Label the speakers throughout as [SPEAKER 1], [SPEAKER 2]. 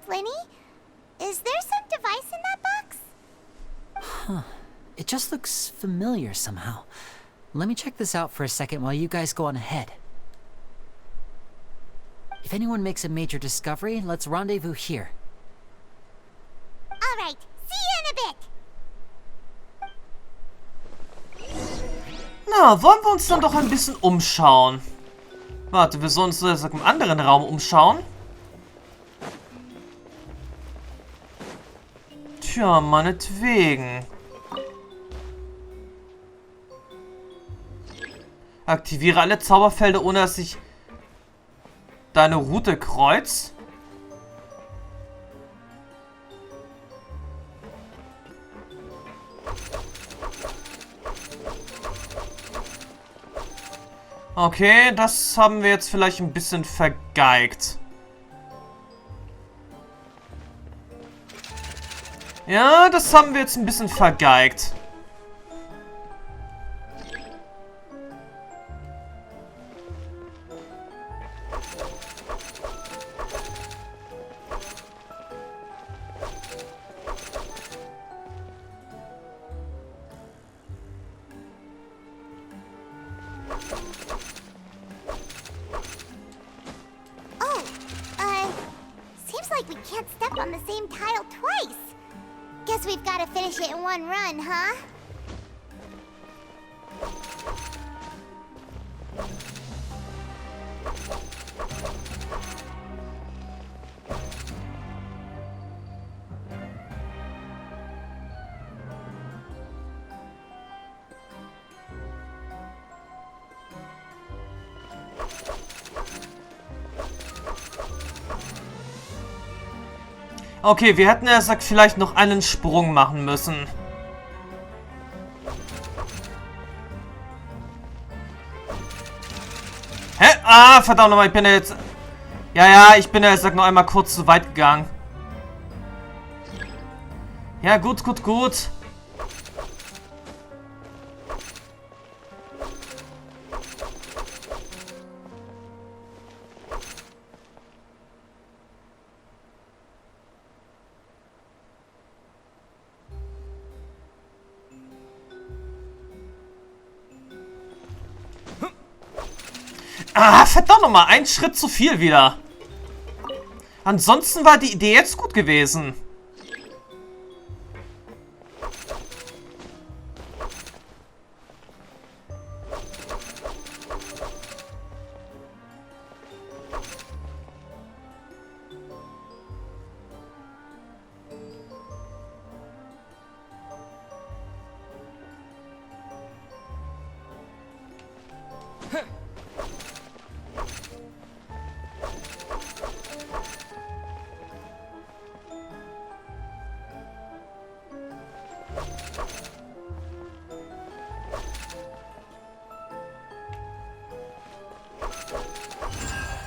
[SPEAKER 1] Flinny. Is there some device in that box?
[SPEAKER 2] Huh. It just looks familiar somehow. Let me check this out for a second while you guys go on ahead. If anyone makes a major discovery, let's rendezvous here.
[SPEAKER 1] Alright, see you in a bit.
[SPEAKER 3] Na, wollen wir uns dann doch ein bisschen umschauen? Warte, wir sollen uns jetzt im anderen Raum umschauen. Tja, meinetwegen. Aktiviere alle Zauberfelder, ohne dass ich deine Route kreuz. Okay, das haben wir jetzt vielleicht ein bisschen vergeigt. Ja, das haben wir jetzt ein bisschen vergeigt.
[SPEAKER 1] Seems like we can't step on the same tile twice. Guess we've got to finish it in one run, huh?
[SPEAKER 3] Okay, wir hätten ja gesagt, vielleicht noch einen Sprung machen müssen. Hä? Ah, verdammt nochmal, ich bin ja jetzt... Ja, ich bin ja jetzt noch einmal kurz zu weit gegangen. Ja, gut. Ah, verdammt nochmal, ein Schritt zu viel wieder. Ansonsten war die Idee jetzt gut gewesen.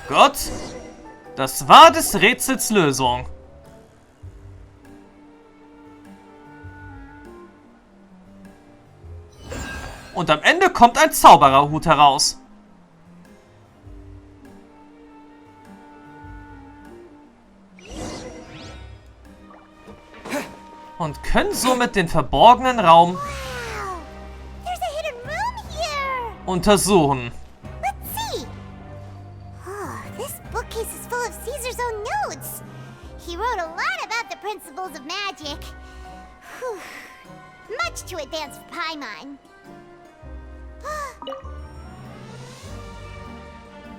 [SPEAKER 3] Gott, das war des Rätsels Lösung. Und am Ende kommt ein Zaubererhut heraus. Und können somit den verborgenen Raum untersuchen.
[SPEAKER 1] Is full of Cesar's own notes. He wrote a lot about the principles of magic. Whew. Much too advanced for Paimon.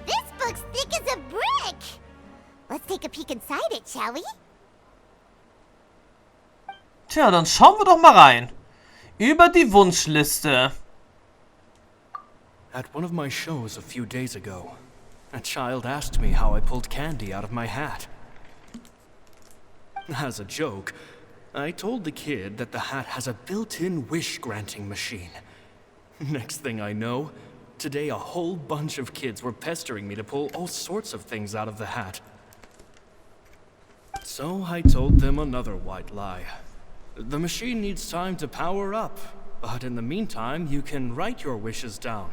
[SPEAKER 1] This book's thick as a brick. Let's take a peek inside it, shall we?
[SPEAKER 3] Tja, dann schauen wir doch mal rein. Über die Wunschliste.
[SPEAKER 4] At one of my shows a few days ago, a child asked me how I pulled candy out of my hat. As a joke, I told the kid that the hat has a built-in wish-granting machine. Next thing I know, today a whole bunch of kids were pestering me to pull all sorts of things out of the hat. So I told them another white lie. The machine needs time to power up, but in the meantime, you can write your wishes down.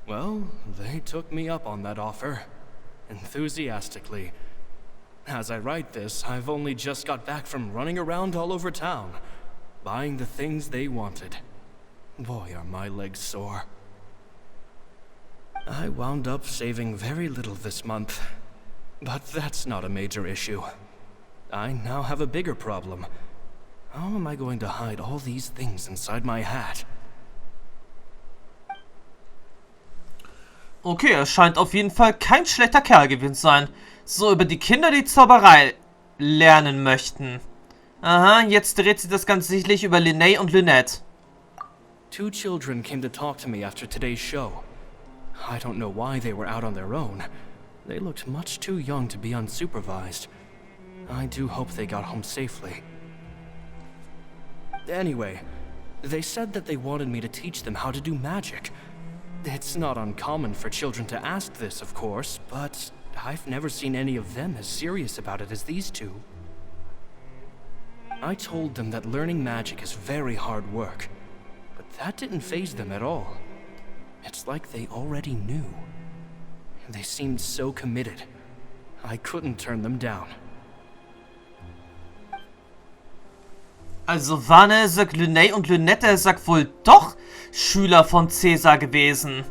[SPEAKER 4] Well, they took me up on that offer, enthusiastically. As I write this, I've only just got back from running around all over town, buying the things they wanted. Boy, are my legs sore. I wound up saving very little this month, but that's not a major issue. I now have a bigger problem. How am I going to hide all these things inside my hat?
[SPEAKER 3] Okay, er scheint auf jeden Fall kein schlechter Kerl gewesen zu sein. So, über die Kinder, die Zauberei lernen möchten. Aha, jetzt dreht sich das Ganze sicherlich über Linnea und Lynette.
[SPEAKER 4] 2 children came to talk to me after today's show. I don't know why they were out on their own. They looked much too young to be unsupervised. I do hope they got home safely. Anyway, they said that they wanted me to teach them how to do magic. It's not uncommon for children to ask this, of course, but I've never seen any of them as serious about it as these two. I told them that learning magic is very hard work, but that didn't faze them at all. It's like they already knew. They seemed so committed. I couldn't turn them down.
[SPEAKER 3] Also waren Linnea und Lynette wohl doch Schüler von Cesar gewesen.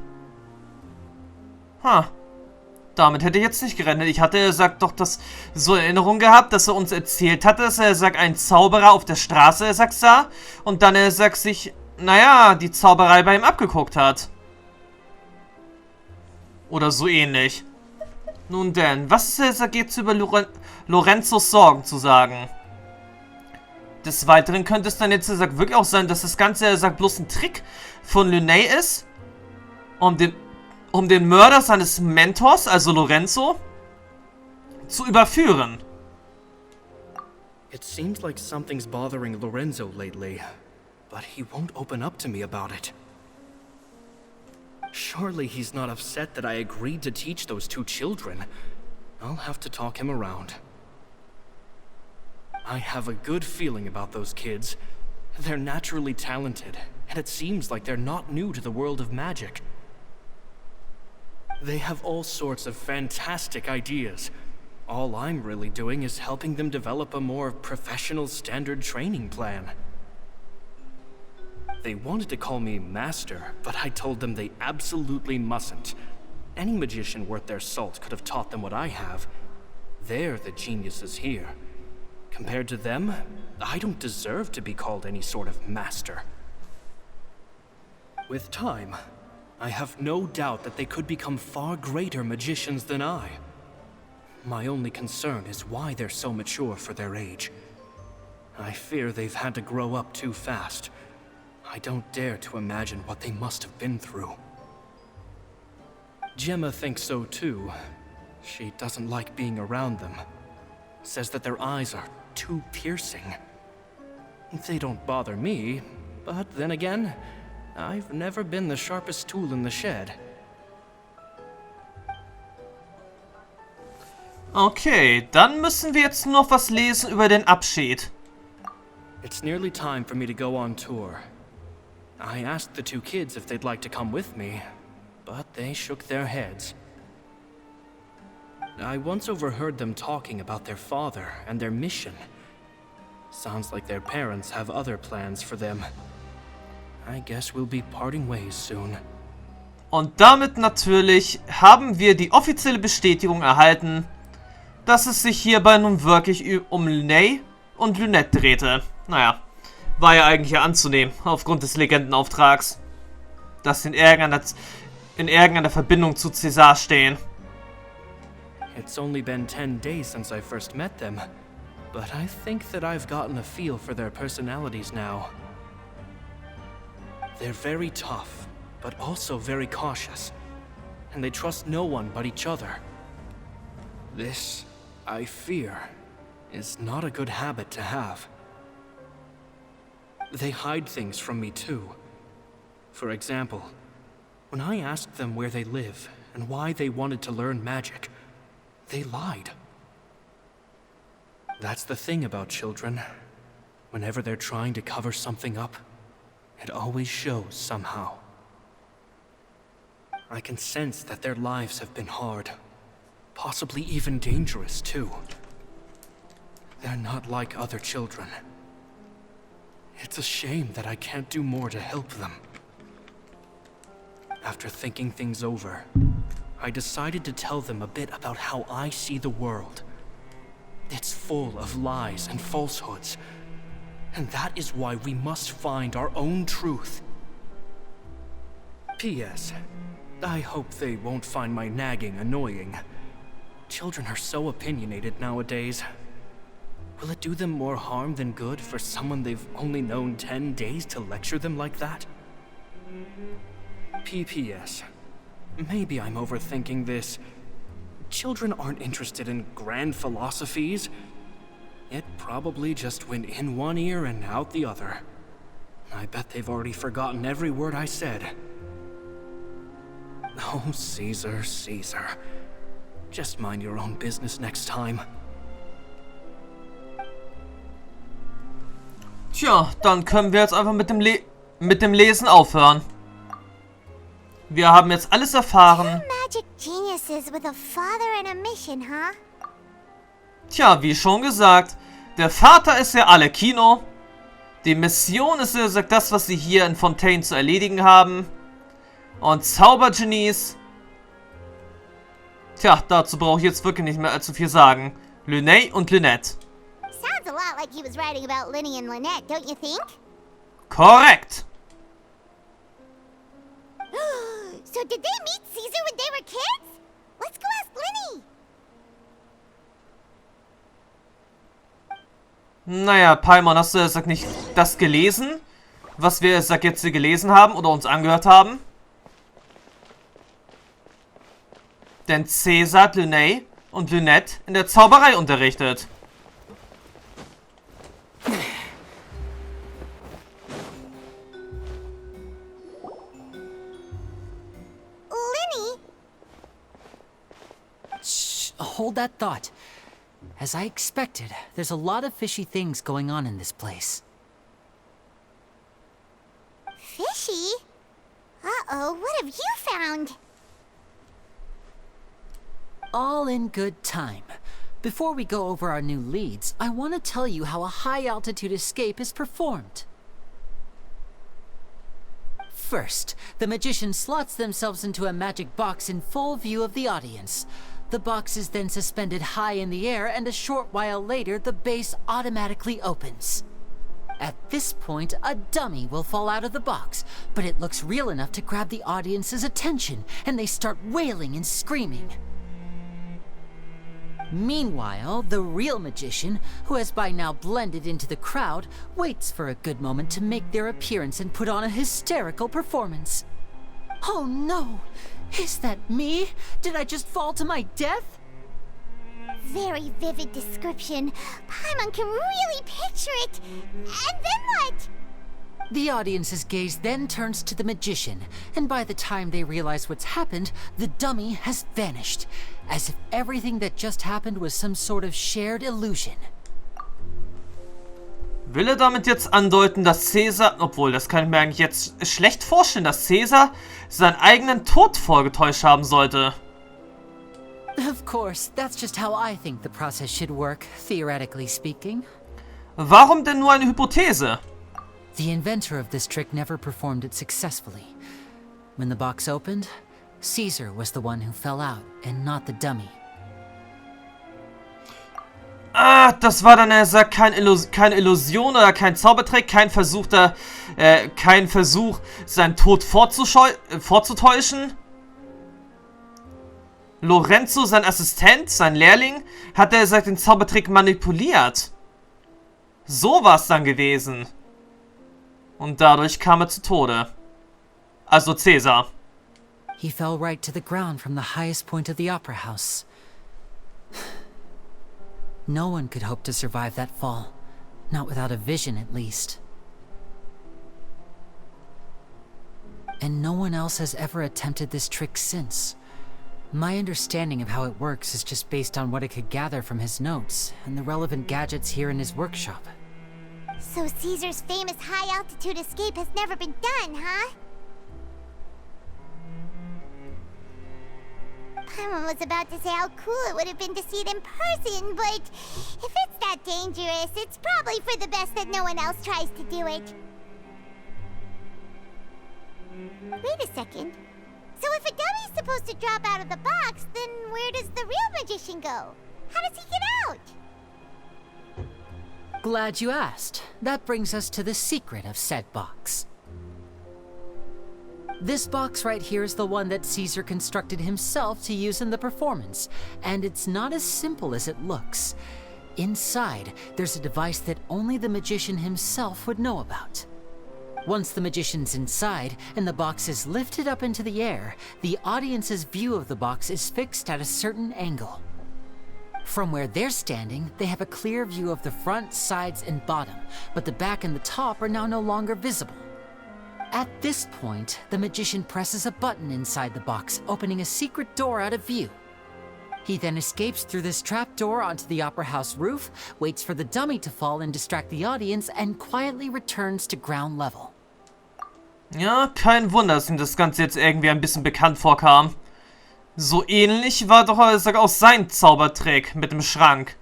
[SPEAKER 3] Damit hätte ich jetzt nicht gerechnet. Ich hatte doch das so in Erinnerung gehabt, dass er uns erzählt hatte, dass er einen Zauberer auf der Straße sah und dann sich, naja, die Zauberei bei ihm abgeguckt hat. Oder so ähnlich. Nun denn, was geht's über Lorenzos Sorgen zu sagen? Des Weiteren könnte es dann jetzt wirklich auch sein, dass das Ganze bloß ein Trick von Linnea ist, um den Mörder seines Mentors, also Lorenzo, zu überführen.
[SPEAKER 4] It seems like something's bothering Lorenzo lately, but he won't open up to me about it. Surely he's not upset that I agreed to teach those 2 children. I'll have to talk him around. I have a good feeling about those kids. They're naturally talented, and it seems like they're not new to the world of magic. They have all sorts of fantastic ideas. All I'm really doing is helping them develop a more professional standard training plan. They wanted to call me Master, but I told them they absolutely mustn't. Any magician worth their salt could have taught them what I have. They're the geniuses here. Compared to them, I don't deserve to be called any sort of master. With time, I have no doubt that they could become far greater magicians than I. My only concern is why they're so mature for their age. I fear they've had to grow up too fast. I don't dare to imagine what they must have been through. Gemma thinks so too. She doesn't like being around them. Says that their eyes are too piercing. They don't bother me, but then again, I've never been the sharpest tool in the shed.
[SPEAKER 3] Okay, dann müssen wir jetzt nur noch was lesen über den Abschied.
[SPEAKER 4] It's nearly time for me to go on tour. I asked the 2 kids if they'd like to come with me, but they shook their heads. I once overheard them talking about their father and their mission. Sounds like their parents have other plans for them. I guess we'll be parting ways soon.
[SPEAKER 3] Und damit natürlich haben wir die offizielle Bestätigung erhalten, dass es sich hierbei nun wirklich um Linnea und Lynette drehte. Naja, war ja eigentlich anzunehmen, aufgrund des Legendenauftrags, dass sie in irgendeiner Verbindung zu Cesar stehen.
[SPEAKER 4] It's only been 10 days since I first met them, but I think that I've gotten a feel for their personalities now. They're very tough, but also very cautious, and they trust no one but each other. This, I fear, is not a good habit to have. They hide things from me too. For example, when I asked them where they live and why they wanted to learn magic, they lied. That's the thing about children. Whenever they're trying to cover something up, it always shows somehow. I can sense that their lives have been hard, possibly even dangerous too. They're not like other children. It's a shame that I can't do more to help them. After thinking things over, I decided to tell them a bit about how I see the world. It's full of lies and falsehoods, and that is why we must find our own truth. P.S. I hope they won't find my nagging annoying. Children are so opinionated nowadays. Will it do them more harm than good for someone they've only known 10 days to lecture them like that? P.P.S. Maybe I'm overthinking this. Children aren't interested in grand philosophies. It probably just went in one ear and out the other. I bet they've already forgotten every word I said. Oh, Caesar, Caesar. Just mind your own business next time.
[SPEAKER 3] Tja, dann können wir jetzt einfach mit dem Lesen aufhören. Wir haben jetzt alles erfahren.
[SPEAKER 1] Magic geniuses with a father and a mission, huh?
[SPEAKER 3] Tja, wie schon gesagt, der Vater ist ja alle Kino. Die Mission ist ja gesagt das, was sie hier in Fontaine zu erledigen haben. Und Zaubergenies. Tja, dazu brauche ich jetzt wirklich nicht mehr allzu viel sagen. Lyney und Lynette.
[SPEAKER 1] Sounds a lot like he was writing about Linny and Lynette, don't you think?
[SPEAKER 3] Korrekt.
[SPEAKER 1] So did they meet Caesar when they were kids? Let's go ask Linny.
[SPEAKER 3] Naja, Paimon, hast du sag nicht das gelesen? Was wir sag jetzt hier gelesen haben oder uns angehört haben? Denn Cesar hat Lyney und Lynette in der Zauberei unterrichtet.
[SPEAKER 1] Linny?
[SPEAKER 2] Shh, hold that thought. As I expected, there's a lot of fishy things going on in this place.
[SPEAKER 1] Fishy? Uh-oh, what have you found?
[SPEAKER 2] All in good time. Before we go over our new leads, I want to tell you how a high-altitude escape is performed. First, the magician slots themselves into a magic box in full view of the audience. The box is then suspended high in the air, and a short while later, the base automatically opens. At this point, a dummy will fall out of the box, but it looks real enough to grab the audience's attention, and they start wailing and screaming. Meanwhile, the real magician, who has by now blended into the crowd, waits for a good moment to make their appearance and put on a hysterical performance. Oh no! Is that me? Did I just fall to my death?
[SPEAKER 1] Very vivid description. Paimon can really picture it. And then what?
[SPEAKER 2] The audience's gaze then turns to the magician, and by the time they realize what's happened, the dummy has vanished, as if everything that just happened was some sort of shared illusion.
[SPEAKER 3] Will er damit jetzt andeuten, dass Cesar, obwohl das kann ich mir eigentlich jetzt schlecht vorstellen, dass Cesar seinen eigenen Tod vorgetäuscht haben sollte?
[SPEAKER 2] Of course, that's just how I think the process should work, theoretically speaking.
[SPEAKER 3] Warum denn nur eine Hypothese?
[SPEAKER 2] The inventor of this trick never performed it successfully. When the box opened, Caesar was the one who fell out, and not the dummy.
[SPEAKER 3] Ah, das war dann, er sagt, keine Illusion oder kein Zaubertrick, kein Versuch, seinen Tod vorzutäuschen. Lorenzo, sein Assistent, sein Lehrling, hat er sagt, den Zaubertrick manipuliert. So war es dann gewesen. Und dadurch kam er zu Tode. Also Cesar.
[SPEAKER 2] He fell right to the ground from the highest point of the opera house. No one could hope to survive that fall. Not without a vision, at least. And no one else has ever attempted this trick since. My understanding of how it works is just based on what I could gather from his notes and the relevant gadgets here in his workshop.
[SPEAKER 1] So Caesar's famous high-altitude escape has never been done, huh? I was about to say how cool it would have been to see it in person, but if it's that dangerous, it's probably for the best that no one else tries to do it. Wait a second. So if a dummy's supposed to drop out of the box, then where does the real magician go? How does he get out?
[SPEAKER 2] Glad you asked. That brings us to the secret of said box. This box right here is the one that Cesar constructed himself to use in the performance, and it's not as simple as it looks. Inside, there's a device that only the magician himself would know about. Once the magician's inside and the box is lifted up into the air, the audience's view of the box is fixed at a certain angle. From where they're standing, they have a clear view of the front, sides, and bottom, but the back and the top are now no longer visible. At this point, the magician presses a button inside the box, opening a secret door out of view. He then escapes through this trap door onto the opera house roof, waits for the dummy to fall and distract the audience, and quietly returns to ground level.
[SPEAKER 3] Ja, kein Wunder, dass ihm das Ganze jetzt irgendwie ein bisschen bekannt vorkam. So ähnlich war doch auch sein Zaubertrick mit dem Schrank.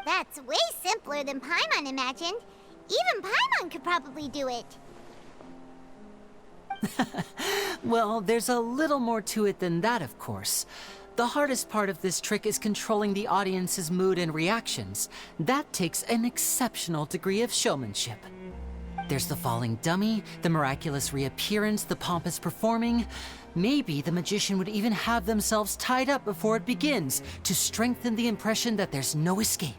[SPEAKER 1] That's way simpler than Paimon imagined. Even Paimon could probably do it.
[SPEAKER 2] Well, there's a little more to it than that, of course. The hardest part of this trick is controlling the audience's mood and reactions. That takes an exceptional degree of showmanship. There's the falling dummy, the miraculous reappearance, the pompous performing. Maybe the magician would even have themselves tied up before it begins to strengthen the impression that there's no escape.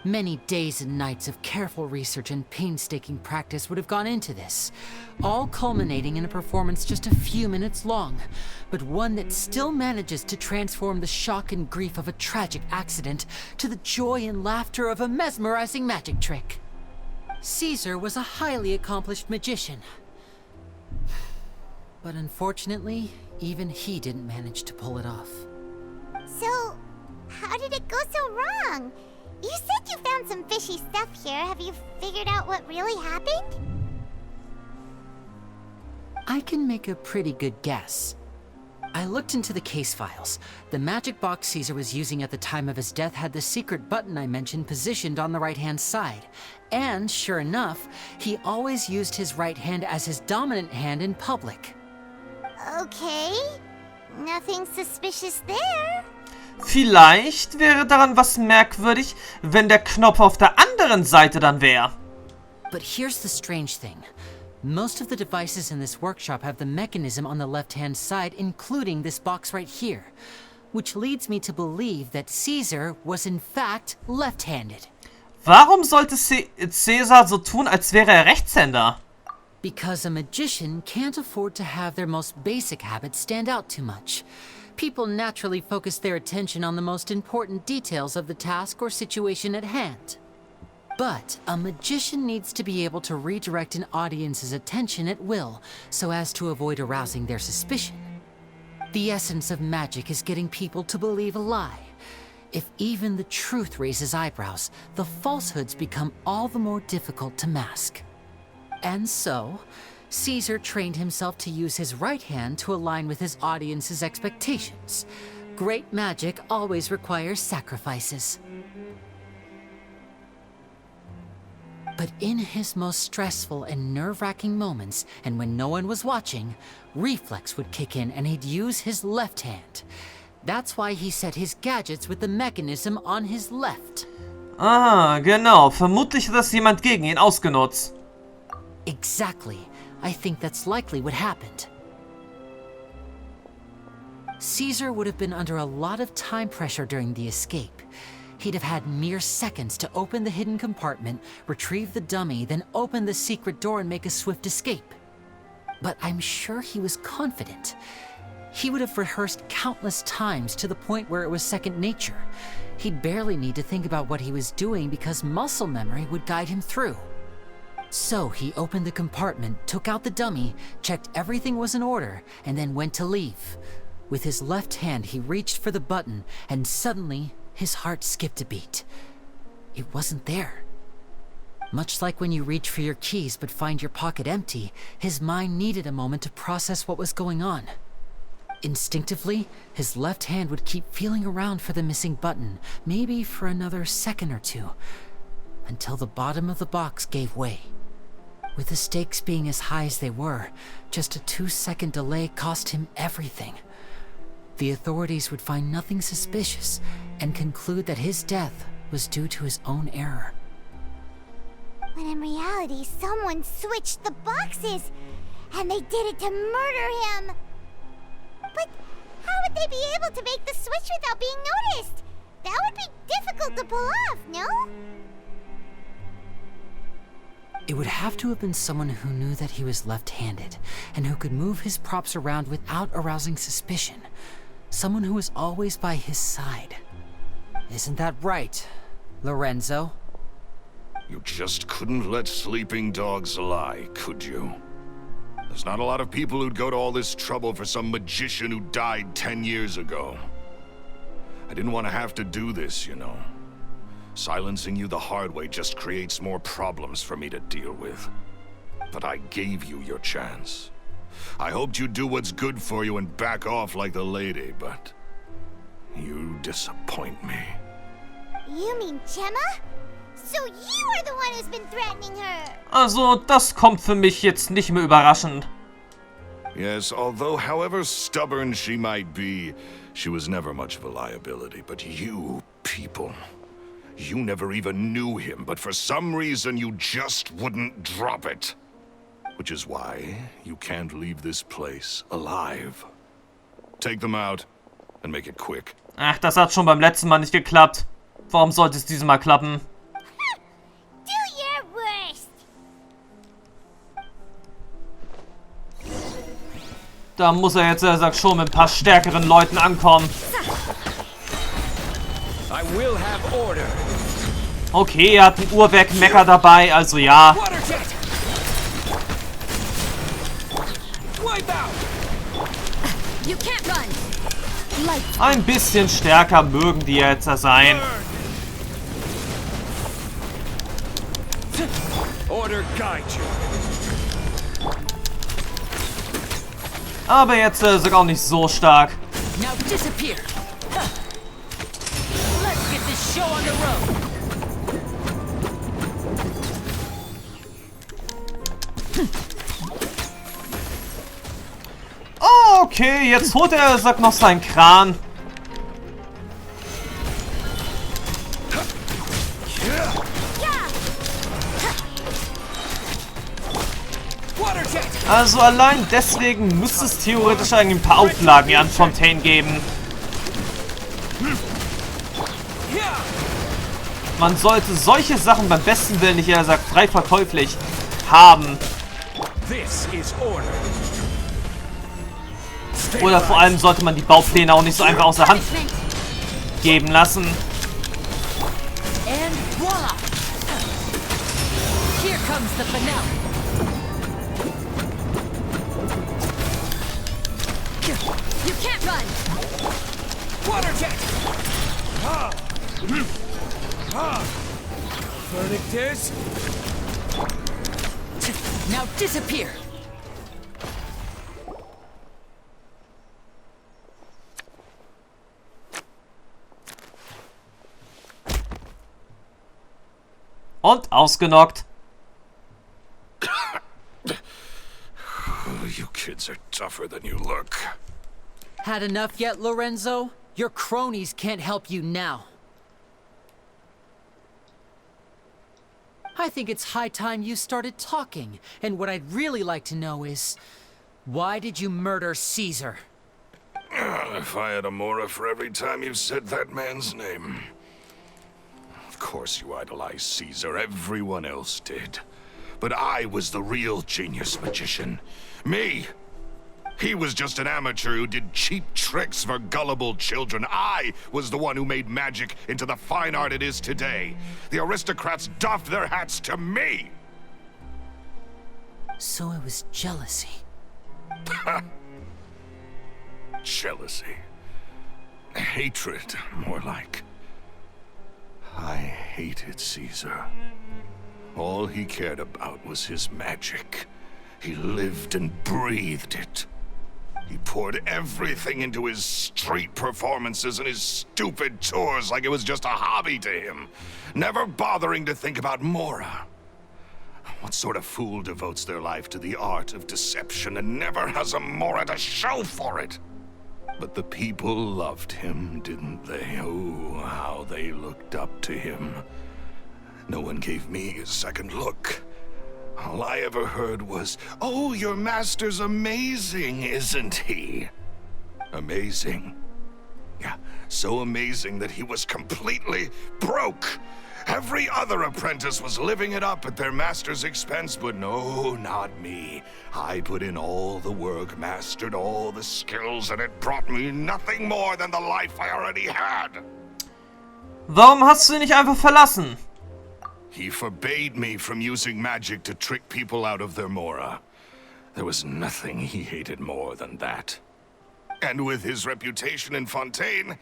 [SPEAKER 2] Many days and nights of careful research and painstaking practice would have gone into this, all culminating in a performance just a few minutes long, but one that still manages to transform the shock and grief of a tragic accident to the joy and laughter of a mesmerizing magic trick. Cesar was a highly accomplished magician, but unfortunately, even he didn't manage to pull it off.
[SPEAKER 1] So, how did it go so wrong? You said you found some fishy stuff here. Have you figured out what really happened?
[SPEAKER 2] I can make a pretty good guess. I looked into the case files. The magic box Cesar was using at the time of his death had the secret button I mentioned positioned on the right-hand side. And sure enough, he always used his right hand as his dominant hand in public.
[SPEAKER 1] Okay. Nothing suspicious there.
[SPEAKER 3] Vielleicht wäre daran was merkwürdig, wenn der Knopf auf der anderen Seite dann wäre.
[SPEAKER 2] But here's the strange thing. Most of the devices in this workshop have the mechanism on the left-hand side, including this box right here, which leads me to believe that Cesar was in fact left-handed.
[SPEAKER 3] Warum sollte Cesar so tun, als wäre er Rechtshänder?
[SPEAKER 2] Because a magician can't afford to have their most basic habits stand out too much. People naturally focus their attention on the most important details of the task or situation at hand. But a magician needs to be able to redirect an audience's attention at will, so as to avoid arousing their suspicion. The essence of magic is getting people to believe a lie. If even the truth raises eyebrows, the falsehoods become all the more difficult to mask. And so, Cesar trained himself to use his right hand to align with his audience's expectations. Great magic always requires sacrifices. But in his most stressful and nerve-wracking moments, and when no one was watching, reflex would kick in and he'd use his left hand. That's why he set his gadgets with the mechanism on his left.
[SPEAKER 3] Ah, genau. Vermutlich hat das jemand gegen ihn ausgenutzt.
[SPEAKER 2] Exactly. I think that's likely what happened. Cesar would have been under a lot of time pressure during the escape. He'd have had mere seconds to open the hidden compartment, retrieve the dummy, then open the secret door and make a swift escape. But I'm sure he was confident. He would have rehearsed countless times to the point where it was second nature. He'd barely need to think about what he was doing because muscle memory would guide him through. So he opened the compartment, took out the dummy, checked everything was in order, and then went to leave. With his left hand, he reached for the button, and suddenly, his heart skipped a beat. It wasn't there. Much like when you reach for your keys but find your pocket empty, his mind needed a moment to process what was going on. Instinctively, his left hand would keep feeling around for the missing button, maybe for another second or two, until the bottom of the box gave way. With the stakes being as high as they were, just a 2-second delay cost him everything. The authorities would find nothing suspicious and conclude that his death was due to his own error.
[SPEAKER 1] When in reality, someone switched the boxes, and they did it to murder him. But how would they be able to make the switch without being noticed? That would be difficult to pull off, no?
[SPEAKER 2] It would have to have been someone who knew that he was left-handed, and who could move his props around without arousing suspicion. Someone who was always by his side. Isn't that right, Lorenzo?
[SPEAKER 5] You just couldn't let sleeping dogs lie, could you? There's not a lot of people who'd go to all this trouble for some magician who died 10 years ago. I didn't want to have to do this, you know. Silencing you the hard way just creates more problems for me to deal with. But I gave you your chance. I hoped you'd do what's good for you and back off like the lady, but you disappoint me.
[SPEAKER 1] You mean Gemma? So you are the one who's been threatening her.
[SPEAKER 3] Also, das kommt für mich jetzt nicht mehr überraschend.
[SPEAKER 5] Yes, although however stubborn she might be, she was never much of a liability. But you people, you never even knew him, but for some reason you just wouldn't drop it. Which is why you can't leave this place alive. Take them out and make it quick.
[SPEAKER 3] Ach, das hat schon beim letzten Mal nicht geklappt. Warum sollte es dieses Mal klappen?
[SPEAKER 1] Do your worst.
[SPEAKER 3] Da muss er jetzt, er sagt, schon mit ein paar stärkeren Leuten ankommen.
[SPEAKER 4] I will have order.
[SPEAKER 3] Okay, er hat einen Uhrwerk-Mecker dabei, also ja.
[SPEAKER 1] You can't run.
[SPEAKER 3] Ein bisschen stärker mögen die jetzt sein.
[SPEAKER 4] Order guide you.
[SPEAKER 3] Aber jetzt ist er auch nicht so stark.
[SPEAKER 2] Now disappear. Let's get this show on the road.
[SPEAKER 3] Oh, okay, jetzt holt er, sagt noch seinen Kran. Also allein deswegen müsste es theoretisch eigentlich ein paar Auflagen hier an Fontaine geben. Man sollte solche Sachen beim besten Willen nicht, er sagt, frei verkäuflich haben. Oder vor allem sollte man die Baupläne auch nicht so einfach aus der Hand geben lassen.
[SPEAKER 2] And voila! Here comes the finale.
[SPEAKER 1] You can't run.
[SPEAKER 4] Water jet. Verdictus.
[SPEAKER 2] Now disappear.
[SPEAKER 3] Und ausgenockt.
[SPEAKER 5] You kids are tougher than you look.
[SPEAKER 2] Had enough yet, Lorenzo? Your cronies can't help you now. I think it's high time you started talking. And what I'd really like to know is, why did you murder Cesar?
[SPEAKER 5] If I had a mora for every time you said that man's name. Of course you idolized Cesar, everyone else did. But I was the real genius magician. Me! He was just an amateur who did cheap tricks for gullible children. I was the one who made magic into the fine art it is today. The aristocrats doffed their hats to me!
[SPEAKER 2] So it was jealousy.
[SPEAKER 5] Jealousy. Hatred, more like. I hated Cesar. All he cared about was his magic. He lived and breathed it. He poured everything into his street performances and his stupid tours like it was just a hobby to him, never bothering to think about Mora. What sort of fool devotes their life to the art of deception and never has a Mora to show for it? But the people loved him, didn't they? Oh, how they looked up to him. No one gave me a second look. All I ever heard was, "Oh, your master's amazing, isn't he?" Amazing. Yeah, so amazing that he was completely broke. Every other apprentice was living it up at their master's expense, but no, not me. I put in all the work, mastered all the skills, and it brought me nothing more than the life I already had.
[SPEAKER 3] Warum hast du ihn nicht einfach verlassen?
[SPEAKER 5] He forbade me from using magic to trick people out of their Mora. There was nothing he hated more than that. And with his reputation in Fontaine,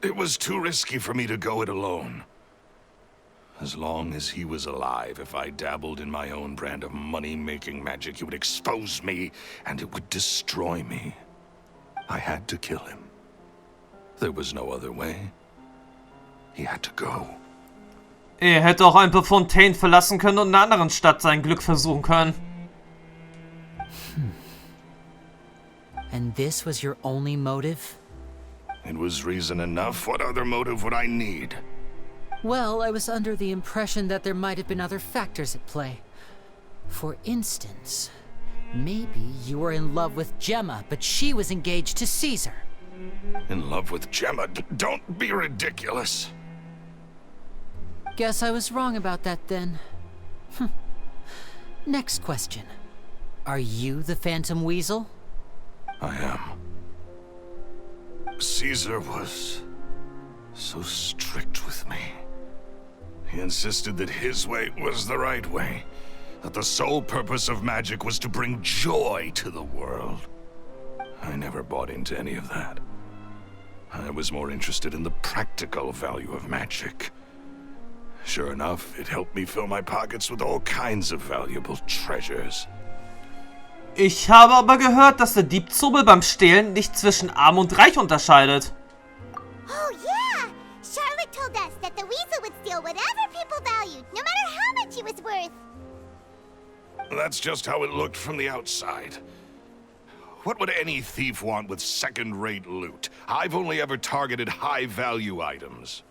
[SPEAKER 5] it was too risky for me to go it alone. As long as he was alive, if I dabbled in my own brand of money-making magic, he would expose me, and it would destroy me. I had to kill him. There was no other way. He had to go.
[SPEAKER 3] Er hätte auch einfach Fontaine verlassen können und in einer anderen Stadt sein Glück versuchen können.
[SPEAKER 2] And this was your only motive?
[SPEAKER 5] It was reason enough. What other motive would I need?
[SPEAKER 2] Well, I was under the impression that there might have been other factors at play. For instance, maybe you were in love with Gemma, but she was engaged to Cesar.
[SPEAKER 5] In love with Gemma? Don't be ridiculous.
[SPEAKER 2] Guess I was wrong about that then. Next question. Are you the Phantom Weasel?
[SPEAKER 5] I am. Cesar was so strict with me. He insisted that his way was the right way, that the sole purpose of magic was to bring joy to the world. I never bought into any of that. I was more interested in the practical value of magic. Sure enough, it helped me fill my pockets with all kinds of valuable treasures.
[SPEAKER 3] Ich habe aber gehört, dass der Dieb Zobel beim Stehlen nicht zwischen Arm und Reich unterscheidet.
[SPEAKER 1] Oh, yeah! Charlotte told us that the weasel would steal whatever people valued, no matter how much it was worth.
[SPEAKER 5] That's just how it looked from the outside. What would any thief want with second-rate loot? I've only ever targeted high-value items.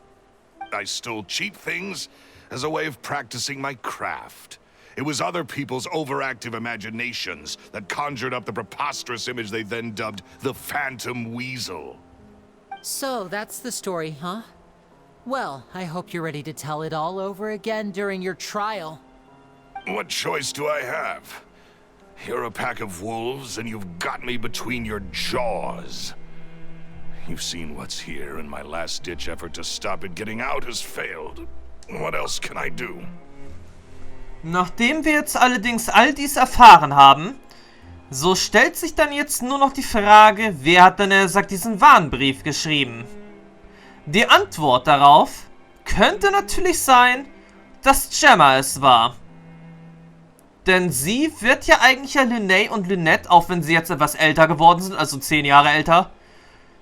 [SPEAKER 5] I stole cheap things as a way of practicing my craft. It was other people's overactive imaginations that conjured up the preposterous image they then dubbed the Phantom Weasel.
[SPEAKER 2] So, that's the story, huh? Well, I hope you're ready to tell it all over again during your trial.
[SPEAKER 5] What choice do I have? You're a pack of wolves, and you've got me between your jaws. You've seen what's here, and my last-ditch effort to stop it getting out has failed. What else can I do?
[SPEAKER 3] Nachdem wir jetzt allerdings all dies erfahren haben, so stellt sich dann jetzt nur noch die Frage, wer hat denn diesen Warnbrief geschrieben? Die Antwort darauf könnte natürlich sein, dass Gemma es war. Denn sie wird ja eigentlich Lynette und Lynette, auch wenn sie jetzt etwas älter geworden sind, also 10 Jahre älter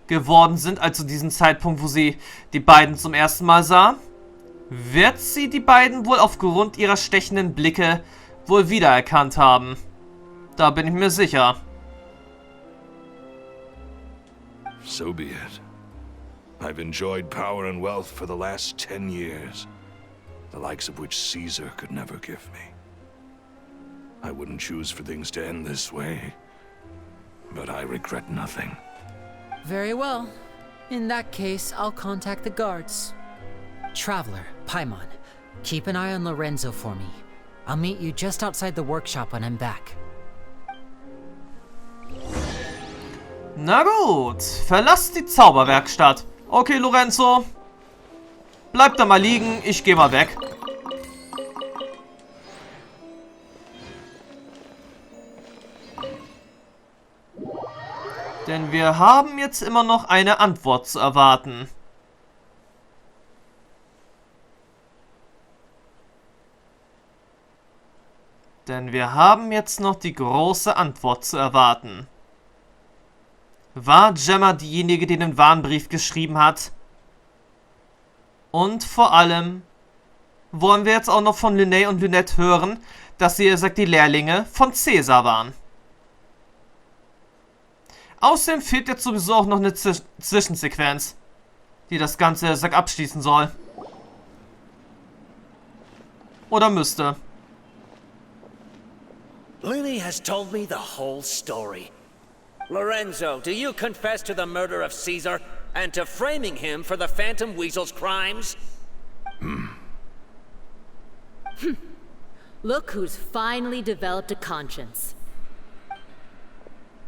[SPEAKER 3] geworden sind, als zu diesem Zeitpunkt, wo sie die beiden zum ersten Mal sah, wird sie die beiden wohl aufgrund ihrer stechenden Blicke wohl wiedererkannt haben. Da bin ich mir sicher.
[SPEAKER 5] So be it. I've enjoyed power and wealth for the last 10 years, the likes of which Cesar could never give me. I wouldn't choose for things to end this way, but I regret nothing.
[SPEAKER 2] Very well. In that case, I'll contact the guards. Traveler, Paimon, keep an eye on Lorenzo for me. I'll meet you just outside the workshop when I'm back.
[SPEAKER 3] Na gut, verlass die Zauberwerkstatt. Okay, Lorenzo. Bleib da mal liegen, ich geh mal weg. Denn wir haben jetzt immer noch eine Antwort zu erwarten. Denn wir haben jetzt noch die große Antwort zu erwarten. War Gemma diejenige, die den Warnbrief geschrieben hat? Und vor allem wollen wir jetzt auch noch von Lynette und Lynette hören, dass sie, die Lehrlinge von Cesar waren. Außerdem fehlt jetzt sowieso auch noch eine Zwischensequenz, die das Ganze, abschließen soll. Oder müsste.
[SPEAKER 6] Lily has told me the whole story. Lorenzo, do you confess to the murder of Cesar and to framing him for the Phantom Weasel's crimes?
[SPEAKER 7] Look who's finally developed a conscience.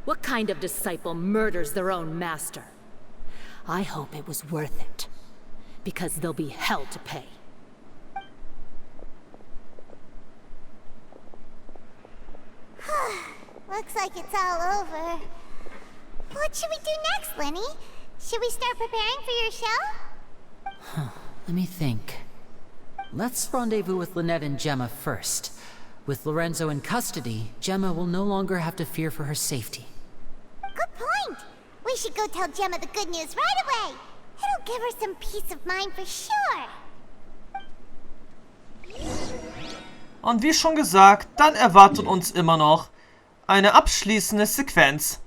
[SPEAKER 7] What kind of disciple murders their own master? I hope it was worth it, because there'll be hell to pay.
[SPEAKER 1] Looks like it's all over. What should we do next, Lenny? Should we start preparing for your show?
[SPEAKER 2] Let me think. Let's rendezvous with Lynette and Gemma first. With Lorenzo in custody, Gemma will no longer have to fear for her safety.
[SPEAKER 1] Good point. We should go tell Gemma the good news right away. It'll give her some peace of mind for sure.
[SPEAKER 3] Und wie schon gesagt, dann erwartet uns immer noch eine abschließende Sequenz.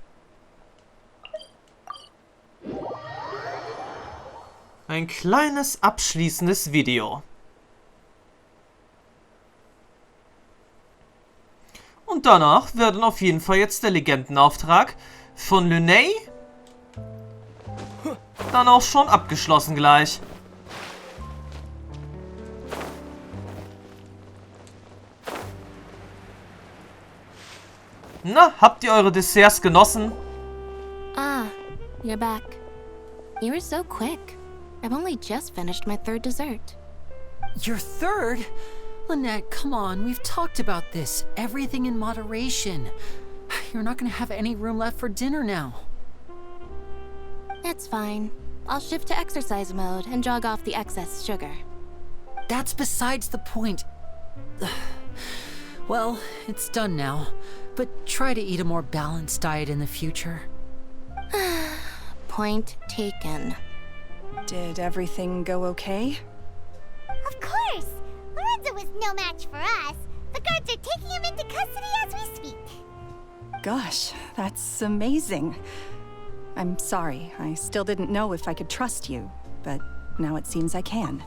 [SPEAKER 3] Ein kleines abschließendes Video. Und danach wird auf jeden Fall jetzt der Legendenauftrag von Lynette dann auch schon abgeschlossen gleich. Na, habt ihr eure Desserts genossen?
[SPEAKER 8] Ah, you're back. You were so quick. I've only just finished my third dessert.
[SPEAKER 2] Your third? Lynette, come on, we've talked about this. Everything in moderation. You're not gonna have any room left for dinner now.
[SPEAKER 8] It's fine. I'll shift to exercise mode and jog off the excess sugar.
[SPEAKER 2] That's besides the point. Well, it's done now, but try to eat a more balanced diet in the future.
[SPEAKER 8] Point taken.
[SPEAKER 9] Did everything go okay?
[SPEAKER 1] Of course! Lorenzo was no match for us. The guards are taking him into custody as we speak.
[SPEAKER 9] Gosh, that's amazing. I'm sorry, I still didn't know if I could trust you, but now it seems I can.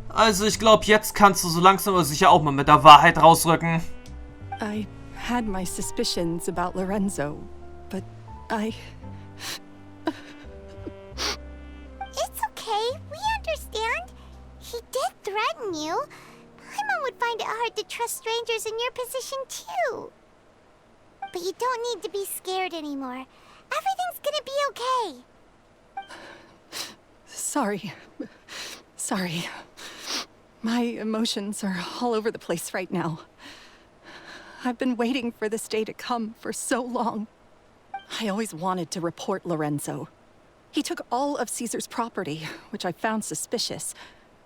[SPEAKER 3] Also ich glaube, jetzt kannst du so langsam aber sicher auch mal mit der Wahrheit rausrücken.
[SPEAKER 9] I had my suspicions about Lorenzo, but
[SPEAKER 1] It's okay, we understand. He did threaten you. Paimon would find it hard to trust strangers in your position too. But you don't need to be scared anymore. Everything's gonna be okay.
[SPEAKER 9] Sorry. My emotions are all over the place right now. I've been waiting for this day to come for so long. I always wanted to report Lorenzo. He took all of Cesar's property, which I found suspicious,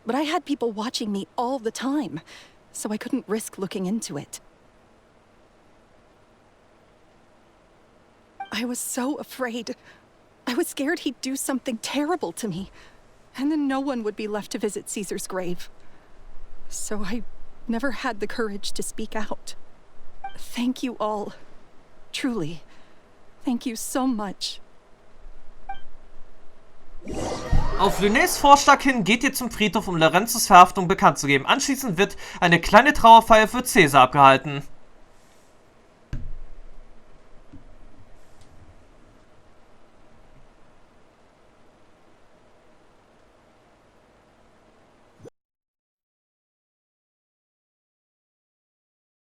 [SPEAKER 9] but I had people watching me all the time, so I couldn't risk looking into it. I was so afraid. I was scared he'd do something terrible to me, and then no one would be left to visit Cesar's grave. So I never had the courage to speak out. Thank you all. Truly. Thank you so much.
[SPEAKER 3] Auf Lynettes Vorschlag hin geht ihr zum Friedhof, um Lorenzos Verhaftung bekannt zu geben. Anschließend wird eine kleine Trauerfeier für Cesar abgehalten.